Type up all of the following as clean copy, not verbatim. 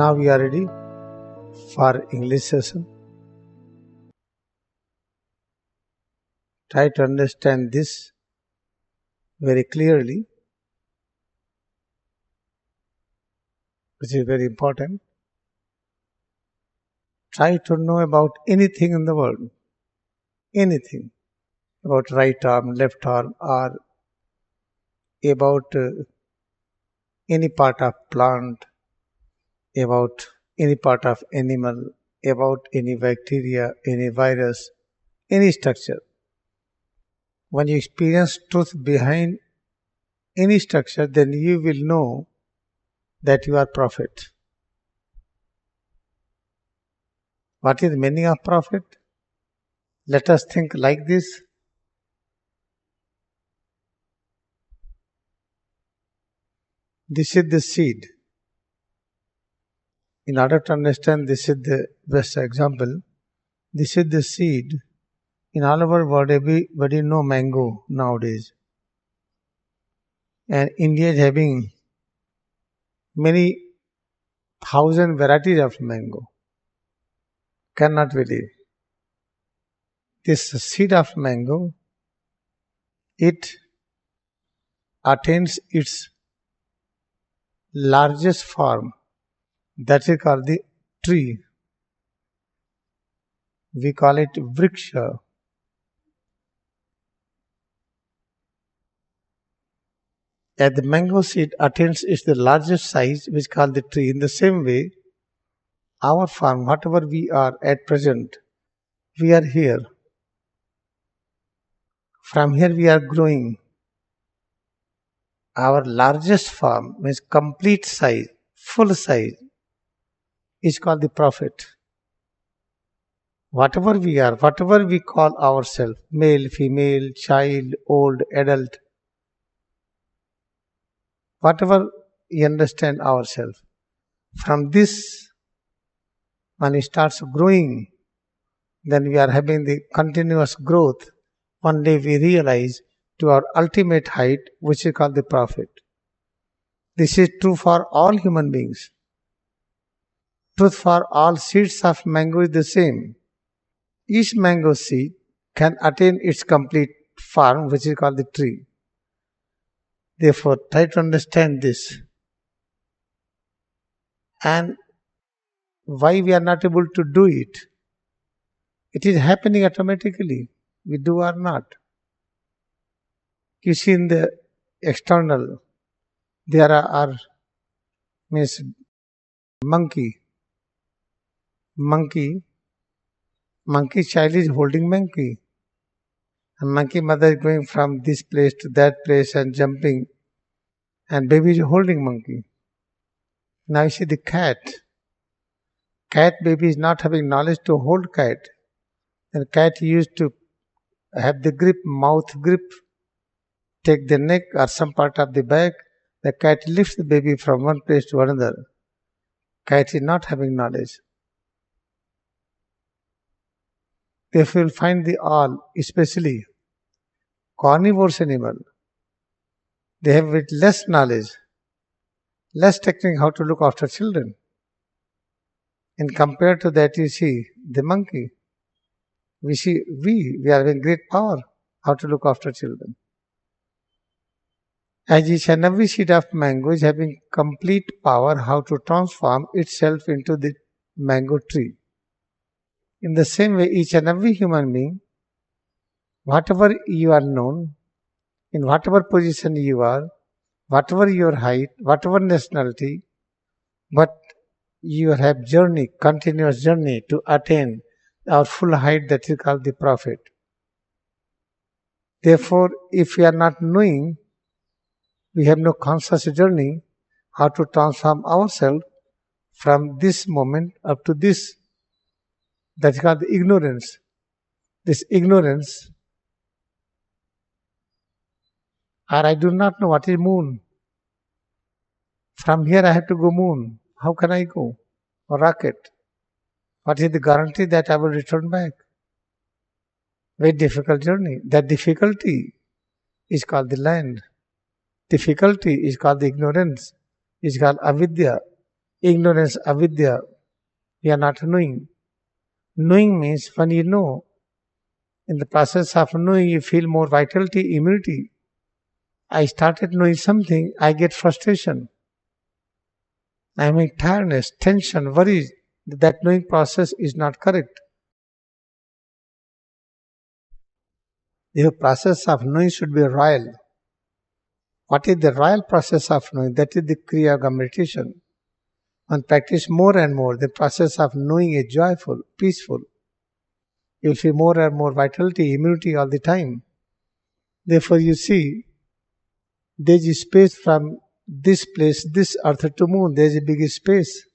Now we are ready for English session. Try to understand this very clearly, which is very important. Try to know about anything in the world, anything about right arm, left arm, or about any part of plant, about any part of animal, about any bacteria, any virus, any structure. When you experience truth behind any structure, then you will know that you are prophet. What is the meaning of prophet? Let us think like this. This is the seed. In order to understand, this is the best example. This is the seed. In all over world, everybody know mango nowadays. And India is having many thousand varieties of mango. Cannot believe. This seed of mango, it attains its largest form. That is called the tree. We call it vriksha. As the mango seed attains its the largest size, which is called the tree. In the same way, our farm, whatever we are at present, we are here. From here we are growing. Our largest form means complete size, full size, is called the prophet. Whatever we are, whatever we call ourselves, male, female, child, old, adult, whatever we understand ourselves, from this, when it starts growing, then we are having the continuous growth. One day we realize to our ultimate height, which is called the prophet. This is true for all human beings. Truth for all seeds of mango is the same. Each mango seed can attain its complete form, which is called the tree. Therefore, try to understand this. And why we are not able to do it? It is happening automatically. We do or not. You see in the external, there are means monkey child is holding monkey. And monkey mother is going from this place to that place and jumping. And baby is holding monkey. Now you see the cat. Cat baby is not having knowledge to hold cat. And cat used to have the grip, mouth grip, take the neck or some part of the back. The cat lifts the baby from one place to another. Cat is not having knowledge. Therefore, you will find the all, especially carnivorous animal, they have with less knowledge, less technique how to look after children. And compared to that, you see the monkey. We are having great power how to look after children. As each and every seed of mango is having complete power how to transform itself into the mango tree. In the same way, each and every human being, whatever you are known, in whatever position you are, whatever your height, whatever nationality, but you have journey, continuous journey to attain our full height, that is called the prophet. Therefore, if we are not knowing, we have no conscious journey how to transform ourselves from this moment up to this. That is called the ignorance. This ignorance, or I do not know what is moon. From here I have to go moon. How can I go? Or rocket. What is the guarantee that I will return back? Very difficult journey. That difficulty is called the land. Difficulty is called the ignorance. Is called avidya. Ignorance, avidya, we are not knowing. Knowing means when you know, in the process of knowing, you feel more vitality, immunity. I started knowing something, I get frustration. I mean tiredness, tension, worry. That knowing process is not correct. The process of knowing should be royal. What is the royal process of knowing? That is the Kriya Yoga meditation. When practice more and more, the process of knowing is joyful, peaceful. You will feel more and more vitality, immunity all the time. Therefore, you see, there is a space from this place, this earth to moon, there is a big space.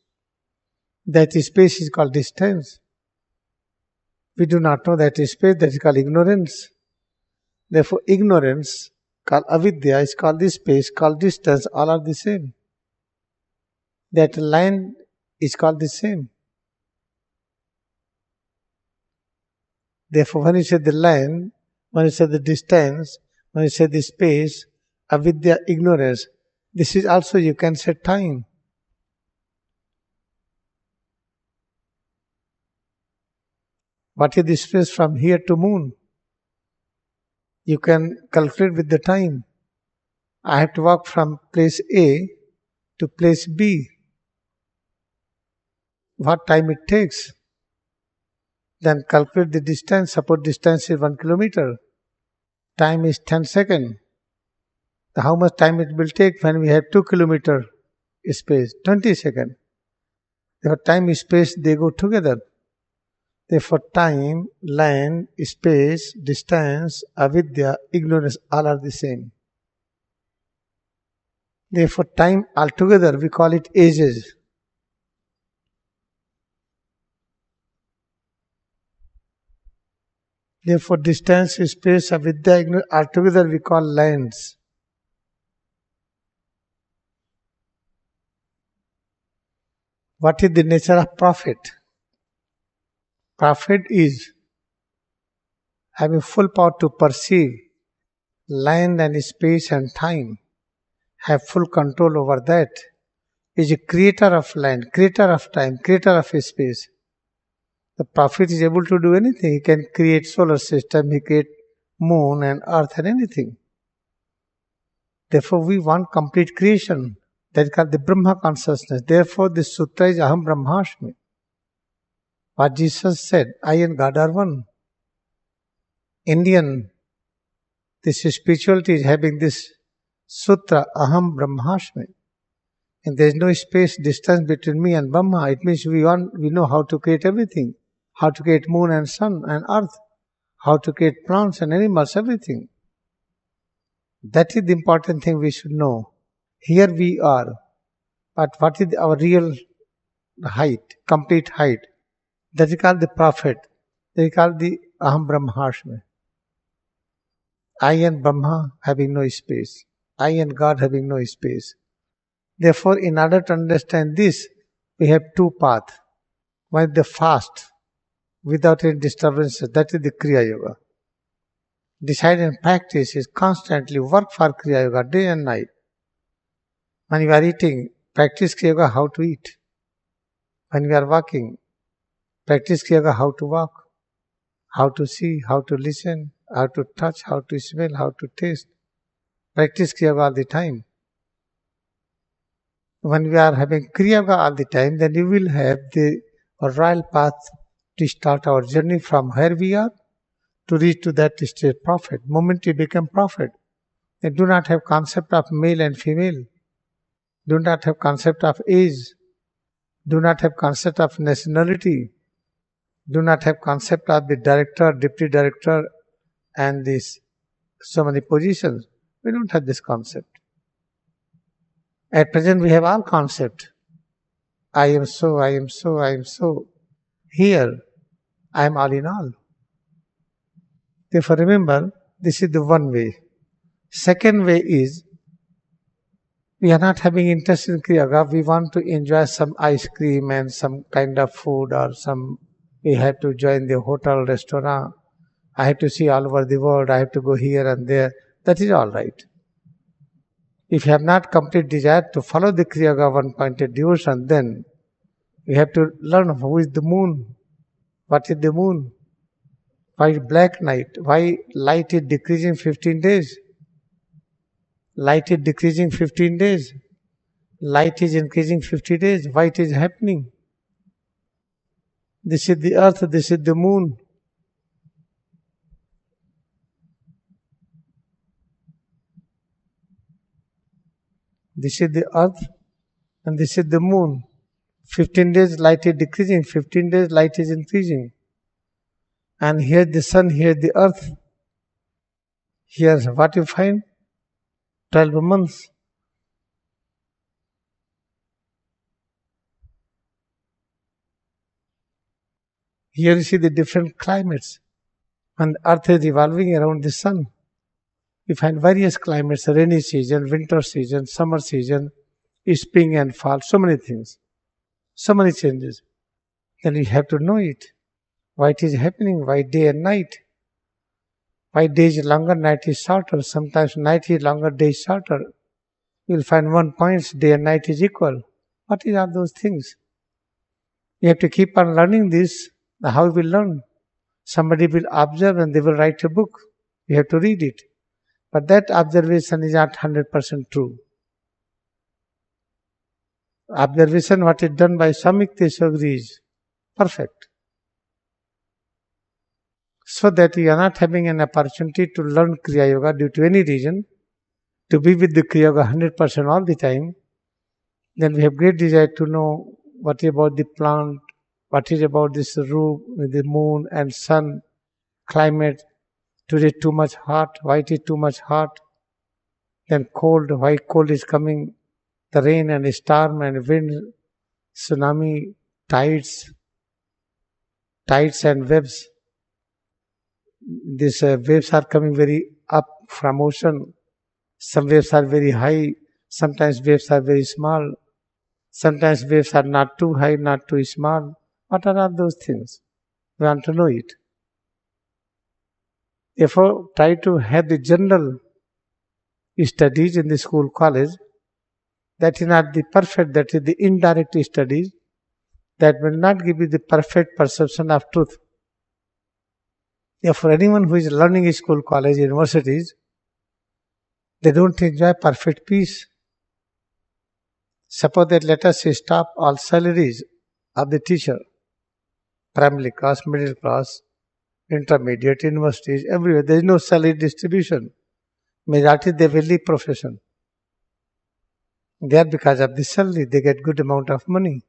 That space is called distance. We do not know that space, that is called ignorance. Therefore, ignorance, called avidya, is called this space, called distance, all are the same. That line is called the same. Therefore, when you say the line, when you say the distance, when you say the space, avidya, ignorance, this is also, you can say, time. What is the space from here to moon? You can calculate with the time. I have to walk from place A to place B. What time it takes? Then calculate the distance. Suppose distance is 1 kilometer. Time is 10 seconds. How much time it will take when we have 2 kilometer space? 20 seconds. Therefore, time and space, they go together. Therefore, time, land, space, distance, avidya, ignorance, all are the same. Therefore, time altogether, we call it ages. Therefore, distance, space, avidya, ignorance, altogether we call lands. What is the nature of profit? Profit is having full power to perceive land and space and time, have full control over that, is a creator of land, creator of time, creator of space. The prophet is able to do anything. He can create solar system, he create moon and earth and anything. Therefore, we want complete creation. That is called the Brahma consciousness. Therefore, this sutra is Aham Brahmasmi. What Jesus said, I and God are one. Indian, this spirituality is having this sutra, Aham Brahmasmi. And there is no space, distance between me and Brahma. It means we know how to create everything. How to create moon and sun and earth. How to create plants and animals, everything. That is the important thing we should know. Here we are. But what is our real height, complete height? That is called the prophet. That is called the Aham Brahmasmi. I and Brahma having no space. I and God having no space. Therefore, in order to understand this, we have two paths. One is the fast, without any disturbances. That is the Kriya Yoga. Decide and practice is constantly work for Kriya Yoga, day and night. When you are eating, practice Kriya Yoga how to eat. When you are walking, practice Kriya Yoga how to walk, how to see, how to listen, how to touch, how to smell, how to taste. Practice Kriya Yoga all the time. When we are having Kriya Yoga all the time, then you will have the royal path to start our journey from where we are to reach to that state prophet. Moment you become prophet, they do not have concept of male and female, do not have concept of age, do not have concept of nationality, do not have concept of the director, deputy director and this so many positions. We don't have this concept. At present we have all concept. I am so, I am so, I am so. Here, I am all in all. Therefore remember, this is the one way. Second way is, we are not having interest in Kriya Yoga, we want to enjoy some ice cream and some kind of food or some, we have to join the hotel, restaurant, I have to see all over the world, I have to go here and there. That is all right. If you have not complete desire to follow the Kriya Yoga one-pointed devotion, then you have to learn who is the moon, what is the moon, why black night, why light is decreasing 15 days, light is decreasing 15 days, light is increasing 50 days, why it is happening. This is the earth, this is the moon. This is the earth and this is the moon. 15 days light is decreasing, 15 days light is increasing. And here the sun, here the earth. Here what you find? 12 months. Here you see the different climates. And the earth is revolving around the sun. You find various climates, rainy season, winter season, summer season, spring and fall, so many things, so many changes. Then you have to know it. Why it is happening, why day and night. Why day is longer, night is shorter. Sometimes night is longer, day is shorter. You will find 1 point, day and night is equal. What are those things? You have to keep on learning this. How you will learn? Somebody will observe and they will write a book. You have to read it. But that observation is not 100% true. Observation, what is done by Samik Teshwagri is perfect. So that you are not having an opportunity to learn Kriya Yoga due to any reason, to be with the Kriya Yoga 100% all the time, then we have great desire to know what is about the plant, what is about this roof, the moon and sun, climate. Today too much hot, why it is too much hot? Then cold, why cold is coming? The rain and storm and wind, tsunami, tides and waves. These waves are coming very up from ocean. Some waves are very high, sometimes waves are very small. Sometimes waves are not too high, not too small. What are all those things? We want to know it. Therefore, try to have the general studies in the school, college. That is not the perfect, that is the indirect studies. That will not give you the perfect perception of truth. Therefore, anyone who is learning in school, college, universities, they don't enjoy perfect peace. Suppose that let us stop all salaries of the teacher, primary class, middle class, intermediate, universities, everywhere. There is no salary distribution. Majority they will leave profession. They are because of the salary, they get good amount of money.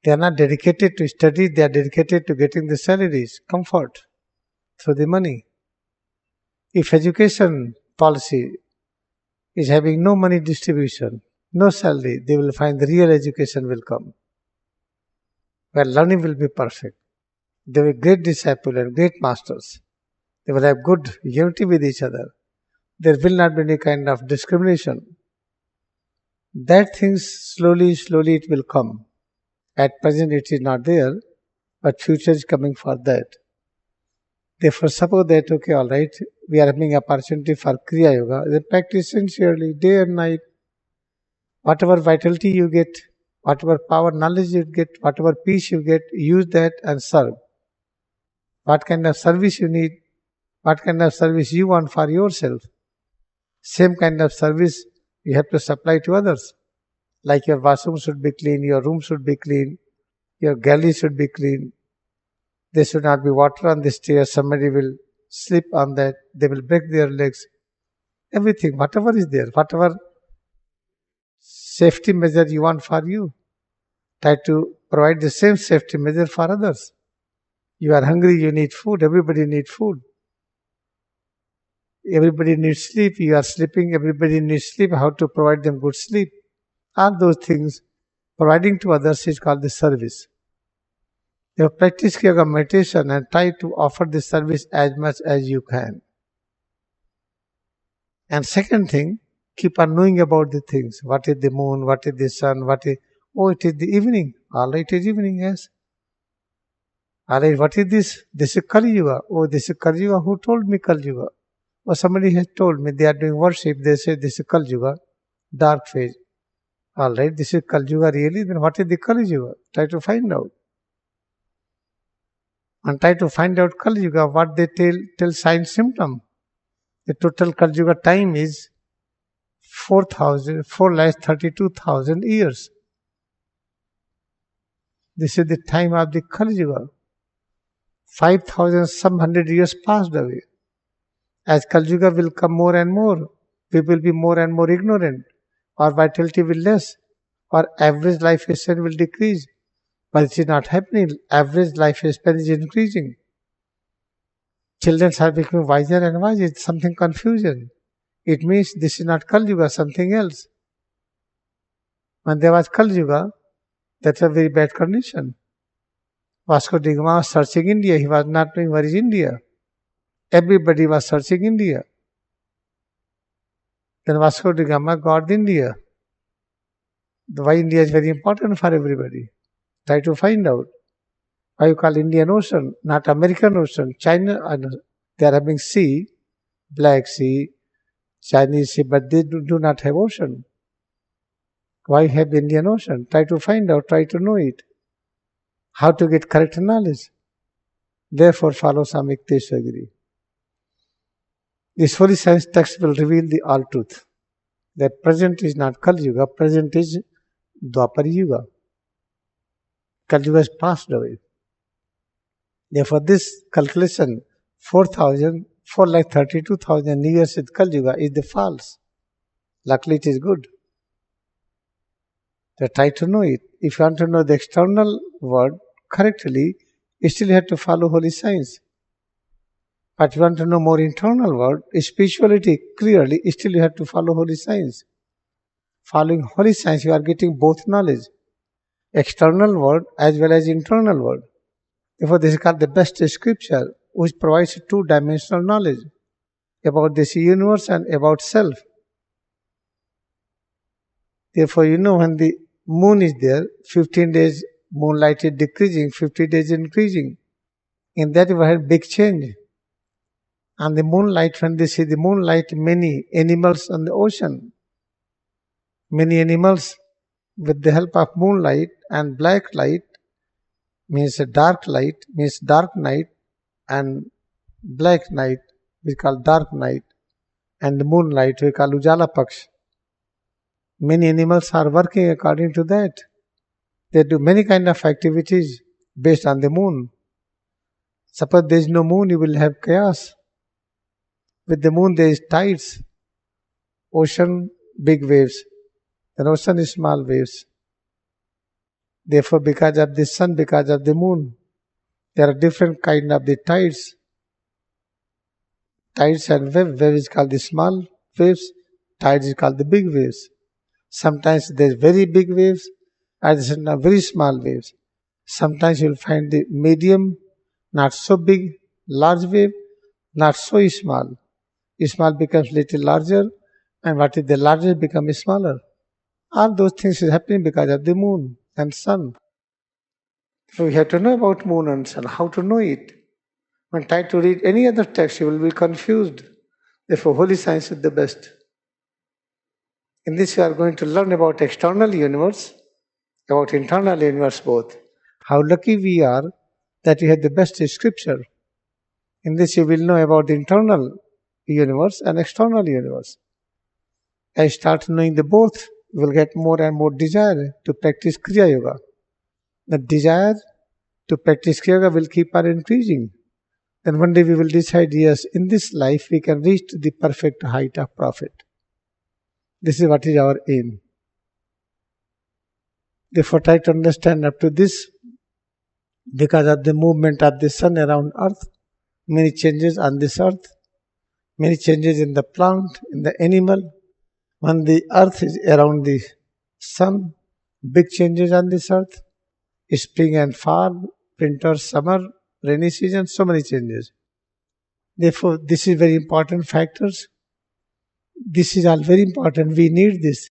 They are not dedicated to study, they are dedicated to getting the salaries, comfort, through the money. If education policy is having no money distribution, no salary, they will find the real education will come, where learning will be perfect. They will be great disciples and great masters. They will have good unity with each other. There will not be any kind of discrimination. That things slowly it will come. At present it is not there, but future is coming for that. Therefore, suppose that, okay, all right, we are having opportunity for Kriya Yoga, then practice sincerely, day and night. Whatever vitality you get, whatever power, knowledge you get, whatever peace you get, use that and serve. What kind of service you need, what kind of service you want for yourself, same kind of service you have to supply to others. Like your washroom should be clean, your room should be clean, your galley should be clean. There should not be water on the stairs, somebody will slip on that, they will break their legs. Everything, whatever is there, whatever safety measure you want for you, try to provide the same safety measure for others. You are hungry, you need food, everybody needs food. Everybody needs sleep, you are sleeping, everybody needs sleep, how to provide them good sleep. All those things, providing to others is called the service. You practice yoga meditation and try to offer this service as much as you can. And second thing, keep on knowing about the things. What is the moon, what is the sun, oh, it is the evening. All right, it is evening, yes. All right, what is this? This is Kali Yuga. Oh, this is Kali Yuga. Who told me Kali Yuga? Or somebody has told me they are doing worship, they say this is Kali Yuga, dark phase. Alright, this is Kali Yuga really, then what is the Kali Yuga? Try to find out. And try to find out Kali Yuga, what they tell sign symptom. The total Kali Yuga time is 4,32,000 years. This is the time of the Kali Yuga. 5,000 some hundred years passed away. As Kali Yuga will come more and more, we will be more and more ignorant. Our vitality will less. Our average lifespan will decrease. But it is not happening. Average lifespan is increasing. Children are becoming wiser and wiser. It's something confusion. It means this is not Kali Yuga, something else. When there was Kali Yuga, that's a very bad condition. Vasco da Gama was searching India. He was not knowing where is India. Everybody was searching India. Then Vasco da Gama got India. Why India is very important for everybody. Try to find out. Why you call Indian Ocean, not American Ocean. China, they are having sea, Black Sea, Chinese Sea, but they do not have ocean. Why have Indian Ocean? Try to find out, try to know it. How to get correct knowledge. Therefore, follow Samyuk Teshwagiri. This holy science text will reveal the all truth. That present is not Kali Yuga, present is Dwapar Yuga. Kali Yuga has passed away. Therefore, this calculation, 4,32,000 years with Kali Yuga is the false. Luckily, it is good. So try to know it. If you want to know the external world correctly, you still have to follow holy science. But if you want to know more internal world, spirituality clearly, still you have to follow holy science. Following holy science, you are getting both knowledge. External world as well as internal world. Therefore, this is called the best scripture, which provides two-dimensional knowledge about this universe and about self. Therefore, when the moon is there, 15 days moonlight is decreasing, 50 days increasing. In that we have big change. And the moonlight, when they see the moonlight, many animals on the ocean, many animals with the help of moonlight and black light means dark light, means dark night, and black night we call dark night, and the moonlight we call Ujala Paksh. Many animals are working according to that. They do many kind of activities based on the moon. Suppose there is no moon, you will have chaos. With the moon there is tides. Ocean, big waves. Then ocean is small waves. Therefore, because of the sun, because of the moon, there are different kind of the tides. Tides and wave. Wave is called the small waves. Tides is called the big waves. Sometimes there is very big waves, and very small waves. Sometimes you will find the medium, not so big, large wave, not so small. Small becomes little larger, and what is the larger becomes smaller. All those things is happening because of the moon and sun. So we have to know about moon and sun, how to know it. When try to read any other text, you will be confused. Therefore, holy science is the best. In this, we are going to learn about external universe, about internal universe both. How lucky we are that we have the best scripture. In this, you will know about the internal universe and external universe. As you start knowing the both, you will get more and more desire to practice Kriya Yoga. The desire to practice Kriya Yoga will keep on increasing. Then one day we will decide, yes, in this life we can reach to the perfect height of profit. This is what is our aim. Therefore, try to understand up to this, because of the movement of the sun around earth, many changes on this earth, many changes in the plant, in the animal. When the earth is around the sun, big changes on this earth, spring and fall, winter, summer, rainy season, so many changes. Therefore, this is very important factors. This is all very important. We need this.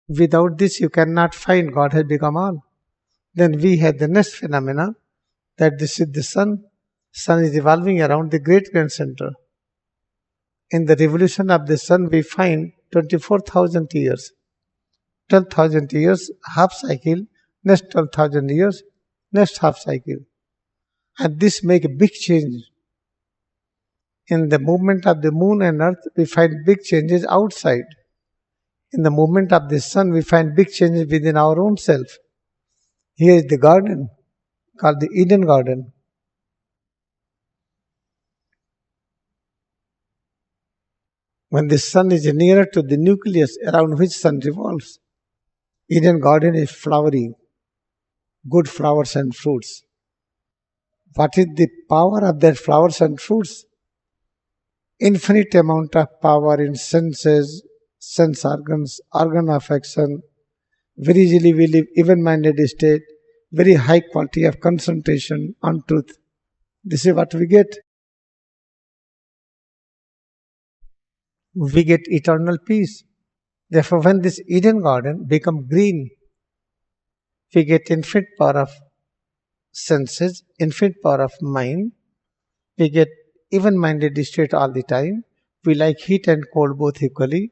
Without this, you cannot find God has become all. Then we have the next phenomena, that this is the sun. Sun is revolving around the great grand center. In the revolution of the sun, we find 24,000 years. 12,000 years, half cycle, next 12,000 years, next half cycle. And this make a big change. In the movement of the moon and earth, we find big changes outside. In the movement of the sun, we find big changes within our own self. Here is the garden, called the Eden Garden. When the sun is nearer to the nucleus around which sun revolves, Eden Garden is flowery, good flowers and fruits. What is the power of that flowers and fruits? Infinite amount of power in senses, sense organs, organ of action. Very easily we live even-minded state, very high quality of concentration on truth. This is what we get. We get eternal peace. Therefore, when this Eden Garden becomes green, we get infinite power of senses, infinite power of mind. We get even-minded state all the time. We like heat and cold both equally.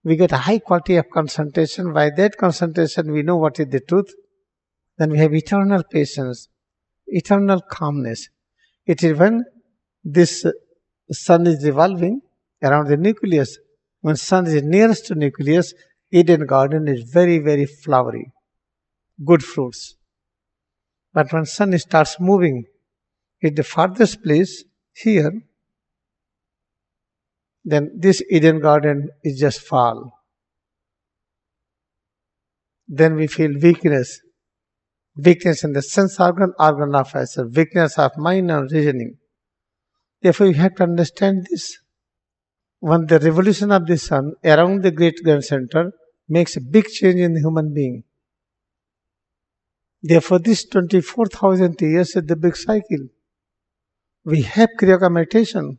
We get a high quality of concentration. By that concentration, we know what is the truth. Then we have eternal patience, eternal calmness. It is when this sun is revolving around the nucleus. When sun is nearest to nucleus, Eden Garden is very, very flowery, good fruits. But when sun starts moving at the farthest place, here, then this Eden Garden is just fall. Then we feel weakness. Weakness in the sense organ, organ of action, weakness of mind and reasoning. Therefore, you have to understand this. When the revolution of the sun around the great grand center makes a big change in the human being. Therefore, this 24,000 years is the big cycle. We have Kriya Yoga meditation.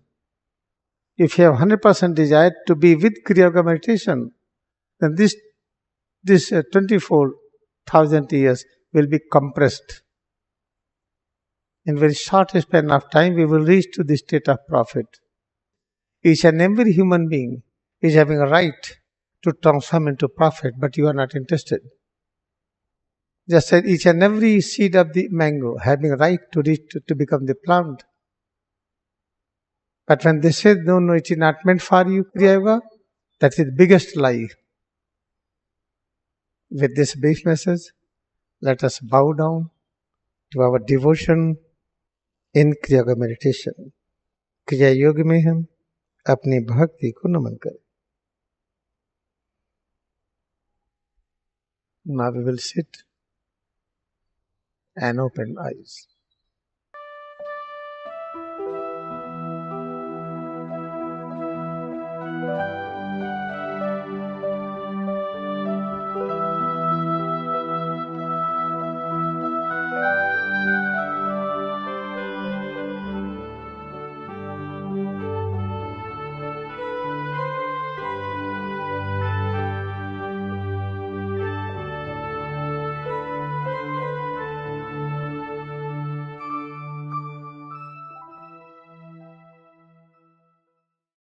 If you have 100% desire to be with Kriya Yoga meditation, then this 24,000 years will be compressed. In very short span of time, we will reach to the state of prophet. Each and every human being is having a right to transform into prophet, but you are not interested. Just as each and every seed of the mango having a right to reach to become the plant. But when they say, no, it is not meant for you, Kriya Yoga, that is the biggest lie. With this brief message, let us bow down to our devotion in Kriya Yoga meditation. Kriya Yoga में हम अपनी भक्ति को नमन करें. Now we will sit and open eyes.